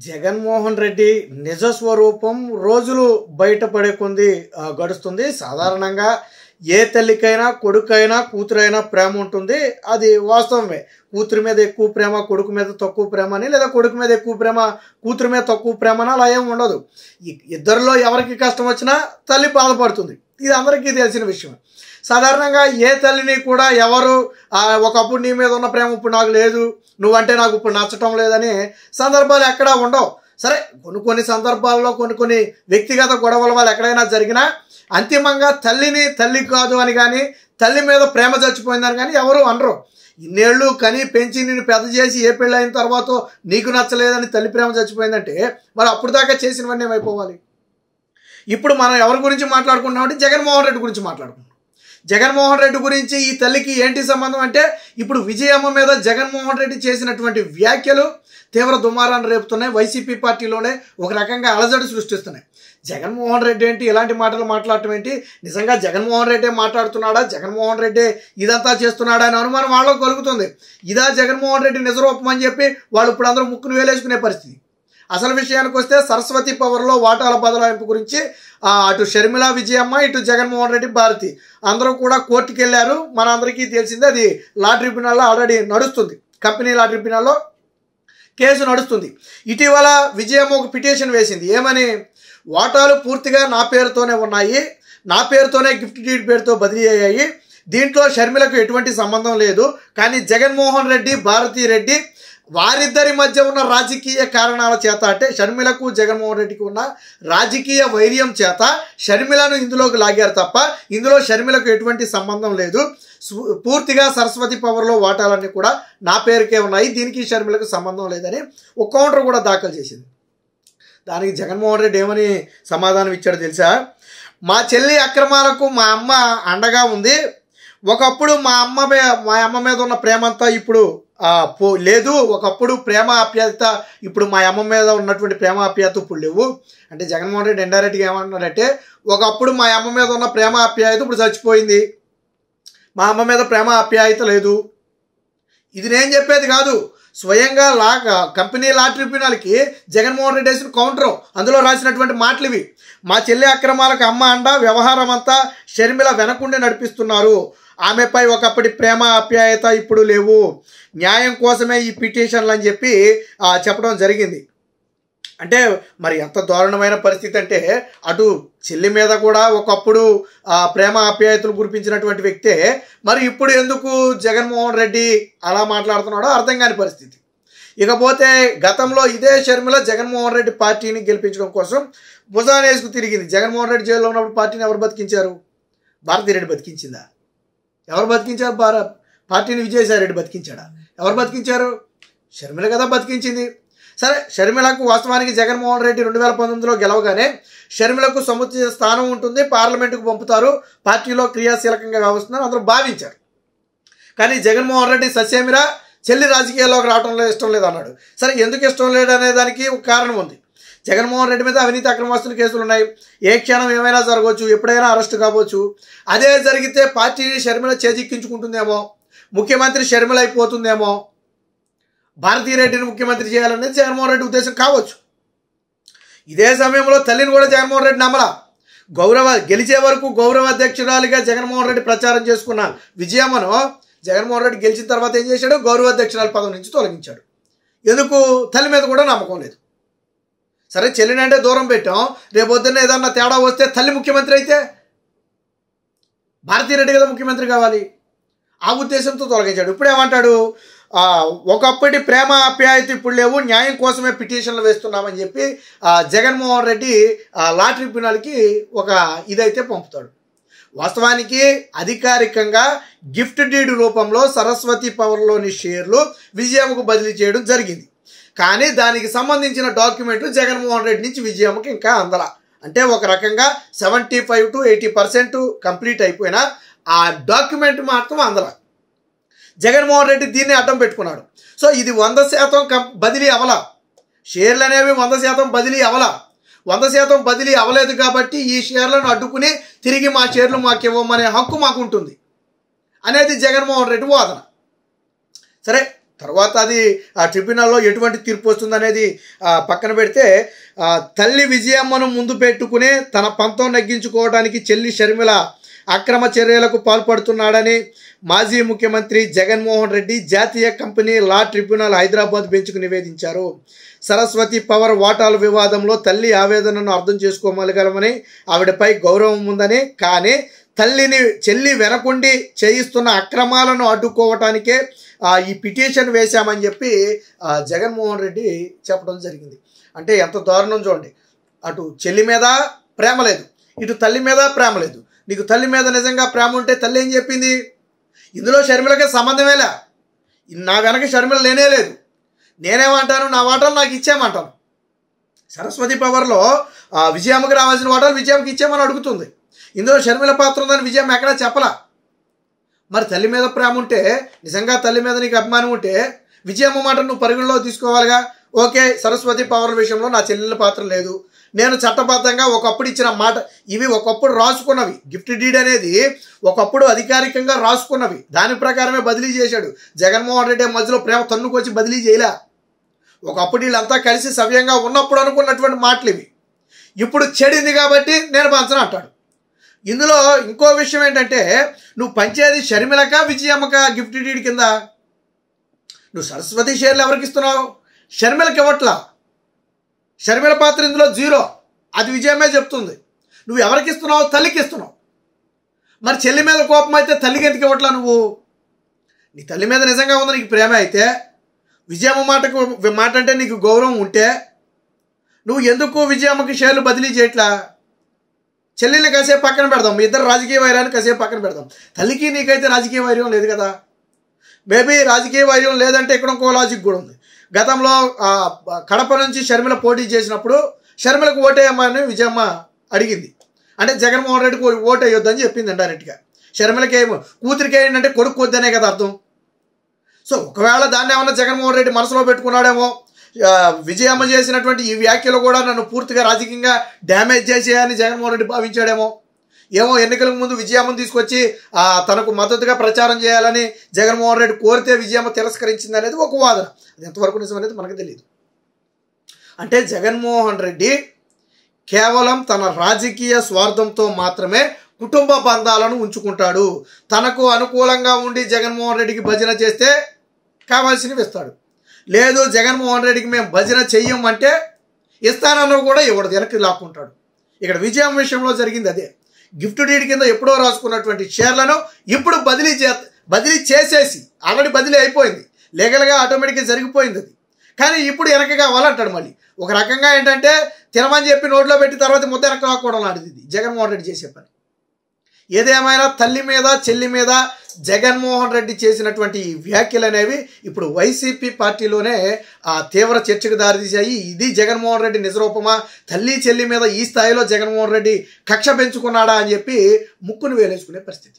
జగన్మోహన్ రెడ్డి నిజ స్వరూపం రోజులు బయటపడే కొంది గడుస్తుంది. సాధారణంగా ఏ తల్లికైనా కొడుకైనా కూతురైనా ప్రేమ ఉంటుంది, అది వాస్తవమే. కూతురు మీద ఎక్కువ ప్రేమ కొడుకు మీద తక్కువ ప్రేమ అని, లేదా కొడుకు మీద ఎక్కువ ప్రేమ కూతురు మీద తక్కువ ప్రేమ అని అలా ఏం ఉండదు. ఇద్దరిలో ఎవరికి కష్టం వచ్చినా తల్లి బాధపడుతుంది, ఇది అందరికీ తెలిసిన విషయం. సాధారణంగా ఏ తల్లిని కూడా ఎవరు ఒకప్పుడు నీ మీద ఉన్న ప్రేమ ఇప్పుడు నాకు లేదు, నువ్వంటే నాకు ఇప్పుడు నచ్చటం లేదని సందర్భాలు ఎక్కడా ఉండవు. సరే, కొన్ని సందర్భాల్లో కొన్ని వ్యక్తిగత గొడవల వల్ల ఎక్కడైనా జరిగినా అంతిమంగా తల్లిని తల్లి కాదు అని కానీ తల్లి మీద ప్రేమ చచ్చిపోయిందని కానీ ఎవరు అనరు. ఇన్నేళ్ళు కని పెంచి నేను పెద్ద చేసి ఏ పెళ్ళి అయిన తర్వాత నీకు నచ్చలేదని తల్లి ప్రేమ చచ్చిపోయిందంటే మరి అప్పుడు దాకా చేసినవన్నీ ఏమైపోవాలి? ఇప్పుడు మనం ఎవరి గురించి మాట్లాడుకుంటున్నామంటే జగన్మోహన్ రెడ్డి గురించి మాట్లాడుకుంటున్నాం. జగన్మోహన్ రెడ్డి గురించి ఈ తల్లికి ఏంటి సంబంధం అంటే, ఇప్పుడు విజయమ్మ మీద జగన్మోహన్ రెడ్డి చేసినటువంటి వ్యాఖ్యలు తీవ్ర దుమారాన్ని రేపుతున్నాయి. వైసీపీ పార్టీలోనే ఒక రకంగా అలజడి సృష్టిస్తున్నాయి. జగన్మోహన్ రెడ్డి ఏంటి ఇలాంటి మాటలు మాట్లాడటం ఏంటి? నిజంగా జగన్మోహన్ రెడ్డే మాట్లాడుతున్నాడా, జగన్మోహన్ రెడ్డి ఇదంతా చేస్తున్నాడా అని అనుమానం వాళ్ళకు కలుగుతుంది. ఇదా జగన్మోహన్ రెడ్డి నిజరూపం అని చెప్పి వాళ్ళు ఇప్పుడు అందరూ ముక్కును వేలేసుకునే పరిస్థితి. అసలు విషయానికి వస్తే సరస్వతి పవర్లో వాటాల బదలాయింపు గురించి అటు షర్మిల విజయమ్మ, ఇటు జగన్మోహన్ రెడ్డి భారతి అందరూ కూడా కోర్టుకు వెళ్ళారు. మన అందరికీ తెలిసిందే, అది లా ట్రిబ్యునల్లో ఆల్రెడీ నడుస్తుంది. కంపెనీ లా ట్రిబ్యునల్లో కేసు నడుస్తుంది. ఇటీవల విజయమ్మ ఒక పిటిషన్ వేసింది. ఏమని? వాటాలు పూర్తిగా నా పేరుతోనే ఉన్నాయి, నా పేరుతోనే గిఫ్ట్ డీడ్ పేరుతో బదిలీ అయ్యాయి, దీంట్లో షర్మిలకు ఎటువంటి సంబంధం లేదు. కానీ జగన్మోహన్ రెడ్డి భారతీ రెడ్డి వారిద్దరి మధ్య ఉన్న రాజకీయ కారణాల చేత, అంటే షర్మిలకు జగన్మోహన్ రెడ్డికి ఉన్న రాజకీయ వైర్యం చేత షర్మిలను ఇందులోకి లాగారు తప్ప ఇందులో షర్మిలకు ఎటువంటి సంబంధం లేదు. పూర్తిగా సరస్వతి పవర్లో వాటాలన్నీ కూడా నా పేరుకే ఉన్నాయి, దీనికి షర్మిలకు సంబంధం లేదని ఒక కౌంటర్ కూడా దాఖలు చేసింది. దానికి జగన్మోహన్ రెడ్డి ఏమని సమాధానం ఇచ్చాడో తెలుసా? మా చెల్లి అక్రమాలకు మా అమ్మ అండగా ఉంది, ఒకప్పుడు మా అమ్మ మీద ఉన్న ప్రేమంతా ఇప్పుడు లేదు, ఒకప్పుడు ప్రేమ ఆప్యాయత ఇప్పుడు మా అమ్మ మీద ఉన్నటువంటి ప్రేమ ఆప్యాయత ఇప్పుడు లేవు. అంటే జగన్మోహన్ రెడ్డి ఇండైరెక్ట్గా ఏమంటున్నారంటే, ఒకప్పుడు మా అమ్మ మీద ఉన్న ప్రేమ ఆప్యాయత ఇప్పుడు చచ్చిపోయింది, మా అమ్మ మీద ప్రేమ ఆప్యాయత లేదు. ఇది నేను చెప్పేది కాదు, స్వయంగా కంపెనీ లా ట్రిబ్యునల్కి జగన్మోహన్ రెడ్డి వేసిన కౌంటర్, అందులో రాసినటువంటి మాటలు ఇవి. మా చెల్లి అక్రమాలకు అమ్మ అండ, వ్యవహారం అంతా షర్మిల వెనకుండి నడిపిస్తున్నారు, ఆమెపై ఒకప్పటి ప్రేమ ఆప్యాయత ఇప్పుడు లేవు, న్యాయం కోసమే ఈ పిటిషన్లు అని చెప్పి చెప్పడం జరిగింది. అంటే మరి ఎంత దారుణమైన పరిస్థితి అంటే, అటు చెల్లి మీద కూడా ఒకప్పుడు ప్రేమ ఆప్యాయతలు కురిపించినటువంటి వ్యక్తే మరి ఇప్పుడు ఎందుకు జగన్మోహన్ రెడ్డి అలా మాట్లాడుతున్నాడో అర్థం కాని పరిస్థితి. ఇకపోతే గతంలో ఇదే షర్మిల జగన్మోహన్ రెడ్డి పార్టీని గెలిపించడం కోసం భుజానేసుకు తిరిగింది. జగన్మోహన్ రెడ్డి జైల్లో ఉన్నప్పుడు పార్టీని ఎవరు బతికించారు? భారతీరెడ్డి బతికించిందా? ఎవరు బతికించారు? పార్టీని విజయసాయిరెడ్డి బతికించాడా? ఎవరు బతికించారు? షర్మిల కదా బతికించింది. సరే, షర్మిలకు వాస్తవానికి జగన్మోహన్ రెడ్డి 2019లో గెలవగానే షర్మిలకు సముచిత స్థానం ఉంటుంది, పార్లమెంటుకు పంపుతారు, పార్టీలో క్రియాశీలకంగా వస్తుందని అందరూ భావించారు. కానీ జగన్మోహన్ రెడ్డి ససేమిరా చెల్లి రాజకీయాల్లోకి రావడంలో ఇష్టం లేదు అన్నాడు. సరే, ఎందుకు ఇష్టం లేదు అనే దానికి ఒక కారణం ఉంది. జగన్మోహన్ రెడ్డి మీద అవినీతి అక్రమాస్తుల కేసులు ఉన్నాయి, ఏ క్షణం ఏమైనా జరగవచ్చు, ఎప్పుడైనా అరెస్ట్ కావచ్చు. అదే జరిగితే పార్టీని షర్మిల చేజిక్కించుకుంటుందేమో, ముఖ్యమంత్రి షర్మిల అయిపోతుందేమో, భారతీరెడ్డిని ముఖ్యమంత్రి చేయాలనేది జగన్మోహన్ రెడ్డి ఉద్దేశం కావచ్చు. ఇదే సమయంలో తల్లిని కూడా జగన్మోహన్ రెడ్డి నమ్మలా. గెలిచే వరకు గౌరవ అధ్యక్షురాలిగా జగన్మోహన్ రెడ్డి ప్రచారం చేసుకున్న విజయమ్మను జగన్మోహన్ రెడ్డి గెలిచిన తర్వాత ఏం చేశాడు? గౌరవ అధ్యక్షురాలి పదవి నుంచి తొలగించాడు. ఎందుకు? తల్లి మీద కూడా నమ్మకం లేదు. సరే, చెల్లిని అంటే దూరం పెట్టాం, రేపు పొద్దున్న ఏదన్నా తేడా వస్తే తల్లి ముఖ్యమంత్రి అయితే భారతీరెడ్డి కదా ముఖ్యమంత్రి కావాలి, ఆ ఉద్దేశంతో తొలగించాడు. ఇప్పుడేమంటాడు? ఒకప్పటి ప్రేమ ఆప్యాయత ఇప్పుడు లేవు, న్యాయం కోసమే పిటిషన్లు వేస్తున్నామని చెప్పి జగన్మోహన్ రెడ్డి లా ట్రిబ్యునల్కి ఒక ఇదైతే పంపుతాడు. వాస్తవానికి అధికారికంగా గిఫ్ట్ డీడ్ రూపంలో సరస్వతి పవర్లోని షేర్లు విజయమ్మకు బదిలీ చేయడం జరిగింది. కానీ దానికి సంబంధించిన డాక్యుమెంట్లు జగన్మోహన్ రెడ్డి నుంచి విజయమ్మకి ఇంకా అందలా. అంటే ఒక రకంగా 75 to 80% కంప్లీట్ అయిపోయినా ఆ డాక్యుమెంట్ మాత్రం అందలా. జగన్మోహన్ రెడ్డి దీన్ని అడ్డం పెట్టుకున్నాడు. సో ఇది 100% బదిలీ అవలా, షేర్లు అనేవి 100% బదిలీ అవలా. 100% బదిలీ అవ్వలేదు కాబట్టి ఈ షేర్లను అడ్డుకుని తిరిగి మా షేర్లు మాకు ఇవ్వమనే హక్కు మాకు ఉంటుంది అనేది జగన్మోహన్ రెడ్డి వాదన. సరే, తర్వాత అది ఆ ట్రిబ్యునల్లో ఎటువంటి తీర్పు వస్తుంది అనేది పక్కన పెడితే తల్లి విజయమ్మను ముందు పెట్టుకుని తన పంతం నెగ్గించుకోవడానికి చెల్లి షర్మిల అక్రమ చర్యలకు పాల్పడుతున్నాడని మాజీ ముఖ్యమంత్రి జగన్మోహన్ రెడ్డి జాతీయ కంపెనీ లా ట్రిబ్యునల్ హైదరాబాద్ బెంచ్కు నివేదించారు. సరస్వతి పవర్ వాటాల వివాదంలో తల్లి ఆవేదనను అర్థం చేసుకోగలమని, ఆవిడపై గౌరవం ఉందని, కానీ చెల్లి వెనకుండి చేయిస్తున్న అక్రమాలను అడ్డుకోవటానికే ఈ పిటిషన్ వేశామని చెప్పి జగన్మోహన్ రెడ్డి చెప్పడం జరిగింది. అంటే ఎంత దారుణం చూడండి. అటు చెల్లి మీద ప్రేమ లేదు, ఇటు తల్లి మీద ప్రేమ లేదు. నీకు తల్లి మీద నిజంగా ప్రేమ ఉంటే తల్లి ఏం చెప్పింది? ఇందులో షర్మిలకే సంబంధమేలా, నా వెనక షర్మిల లేనే లేదు, నేనేమంటాను నా వాటాలు నాకు ఇచ్చేయమంటాను. సరస్వతి పవర్లో విజయమ్మకి రావాల్సిన వాటాలు విజయమ్మకి ఇచ్చేయమని అడుగుతుంది. ఇందులో షర్మిల పాత్ర ఉందని విజయమ్మ ఎక్కడా చెప్పలా. మరి తల్లి మీద ప్రేమ ఉంటే, నిజంగా తల్లి మీద నీకు అభిమానం ఉంటే విజయమ్మ మాట నువ్వు పరిగణలో తీసుకోవాలిగా. ఓకే, సరస్వతి పవర్ విషయంలో నా చెల్లెల పాత్ర లేదు, నేను చట్టబద్ధంగా ఒకప్పుడు ఇచ్చిన మాట, ఇవి ఒకప్పుడు రాసుకున్నవి, గిఫ్ట్ డీడ్ అనేది ఒకప్పుడు అధికారికంగా రాసుకున్నవి, దాని ప్రకారమే బదిలీ చేశాడు జగన్మోహన్ రెడ్డి. మధ్యలో ప్రేమ తన్నుకొచ్చి బదిలీ చేయలే. ఒకప్పుడు వీళ్ళంతా కలిసి సవ్యంగా ఉన్నప్పుడు అనుకున్నటువంటి మాటలు ఇవి. ఇప్పుడు చెడింది కాబట్టి నేను పంచను అంటాడు. ఇందులో ఇంకో విషయం ఏంటంటే, నువ్వు పంచేది షర్మిలక విజయమ్మక గిఫ్ట్ డీడ్ కింద? నువ్వు సరస్వతి షేర్లు ఎవరికి ఇస్తున్నావు? షర్మిలకి ఇవ్వట్లా. షర్మిల పాత్ర ఇందులో జీరో, అది విజయమే చెప్తుంది. నువ్వు ఎవరికి ఇస్తున్నావు? తల్లికి ఇస్తున్నావు. మరి చెల్లి మీద కోపం అయితే తల్లికి ఎందుకు ఇవ్వట్లా నువ్వు? నీ తల్లి మీద నిజంగా ఉంది నీకు ప్రేమ అయితే, విజయమ్మ మాట అంటే నీకు గౌరవం ఉంటే, నువ్వు ఎందుకు విజయమ్మకి షేర్లు బదిలీ చేయట్లా? చెల్లిని కాసేపు పక్కన పెడదాం, మీ ఇద్దరు రాజకీయ వైర్యాన్ని కాసేపు పక్కన పెడదాం. తల్లికి నీకైతే రాజకీయ వైర్యం లేదు కదా. మేబీ రాజకీయ వైర్యం లేదంటే ఇక్కడ ఇంకో లాజిక్ కూడా ఉంది. గతంలో కడప నుంచి షర్మిల పోటీ చేసినప్పుడు షర్మిలకు ఓటేయమని విజయమ్మ అడిగింది. అంటే జగన్మోహన్ రెడ్డికి ఓటు వేయొద్దని చెప్పింది డైరెక్ట్గా. షర్మిలకి ఏమో కూతురికి ఏంటంటే కొడుకు వద్దనే కదా అర్థం. సో ఒకవేళ దాన్ని ఏమన్నా జగన్మోహన్ రెడ్డి మనసులో పెట్టుకున్నాడేమో, విజయమ్మ చేసినటువంటి ఈ వ్యాఖ్యలు కూడా నన్ను పూర్తిగా రాజకీయంగా డ్యామేజ్ చేసేయని జగన్మోహన్ రెడ్డి భావించాడేమో. ఏమో ఎన్నికలకు ముందు విజయమ్మను తీసుకొచ్చి తనకు మద్దతుగా ప్రచారం చేయాలని జగన్మోహన్ రెడ్డి కోరితే విజయమ్మ తిరస్కరించింది అనేది ఒక వాదన. అది ఎంతవరకు నిజం అనేది మనకు తెలియదు. అంటే జగన్మోహన్ రెడ్డి కేవలం తన రాజకీయ స్వార్థంతో మాత్రమే కుటుంబ బంధాలను ఉంచుకుంటాడు. తనకు అనుకూలంగా ఉండి జగన్మోహన్ రెడ్డికి భజన చేస్తే కావాల్సినవి ఇస్తాడు. లేదు జగన్మోహన్ రెడ్డికి మేము భజన చెయ్యమంటే ఇస్తానన్నా కూడా ఇవ్వడు, వెనక్కి లాక్కుంటాడు. ఇక్కడ విజయం విషయంలో జరిగింది అదే. గిఫ్ట్ డీడ్ కింద ఎప్పుడో రాసుకున్నటువంటి షేర్లను ఇప్పుడు బదిలీ చేసేసి, ఆల్రెడీ బదిలీ అయిపోయింది, లీగల్గా ఆటోమేటిక్గా జరిగిపోయింది అది. కానీ ఇప్పుడు వెనక కావాలంటాడు. మళ్ళీ ఒక రకంగా ఏంటంటే తినమని చెప్పి నోట్లో పెట్టి తర్వాత ముద్ద వెనక లాక్కోవడం లాంటిది ఇది జగన్మోహన్ రెడ్డి చేసే పని. ఏదేమైనా తల్లి మీద చెల్లి మీద జగన్మోహన్ రెడ్డి చేసినటువంటి వ్యాఖ్యలు అనేవి ఇప్పుడు వైసీపీ పార్టీలోనే తీవ్ర చర్చకు దారితీశాయి. ఇది జగన్మోహన్ రెడ్డి నిజరూపమా? తల్లి చెల్లి మీద ఈ స్థాయిలో జగన్మోహన్ రెడ్డి కక్ష పెంచుకున్నాడా అని చెప్పి ముక్కును వేలేసుకునే పరిస్థితి.